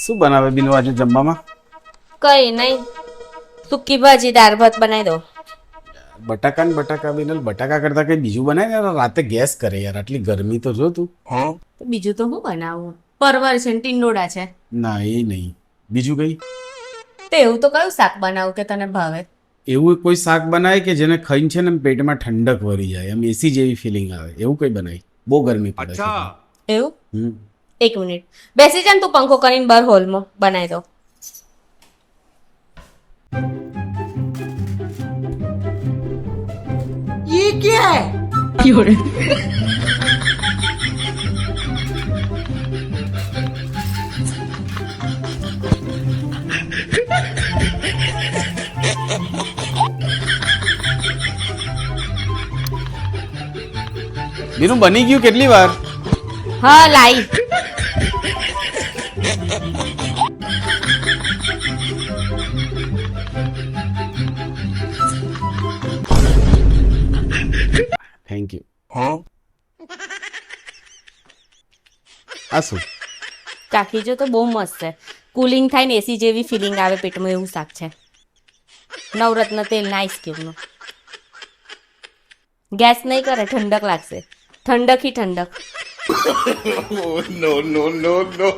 શું બનાવે બીનુ આજે જમવામાં? કઈ નહીં, સૂકી ભાજી દાળ ભાત બનાવી દો. બટાકા ને બટાકા બીનલ, બટાકા કરતા કઈ બીજું બનાય ને યાર, રાતે ગેસ કરે યાર, આટલી ગરમી તો જો તું. તો બીજું તો હું બનાવું? પરવર છે ને ટીંડોળા છે. ના એ નહીં, બીજું કઈ તો એવું તો કયું શાક બનાવું કે તને ભાવે? એવું કોઈ શાક બનાય કે જેને ખાઈને છે ને પેટમાં ઠંડક વળી જાય, એમ એસી જેવી ફિલિંગ આવે, એવું કઈ બનાય. બહુ ગરમી પડે છે. એવું? હમ. એક મિનિટ બેસી જા ને, તું પંખો કરીને બાર હોલમાં બનાવી દો. ये क्या है? બીનુ બની ગયું કેટલી વાર? હા લાઈ. Thank you. આ શું? ચાખી જો તો બહુ મસ્ત છે. કુલિંગ થાય ને એસી જેવી ફિલિંગ આવે પેટમાં, એવું શાક છે. નવરત્ન તેલ ના આઈસ ક્યુબનું. ગેસ નહીં કરે, ઠંડક લાગશે. ઠંડક ही ઠંડક. no, no, no, no.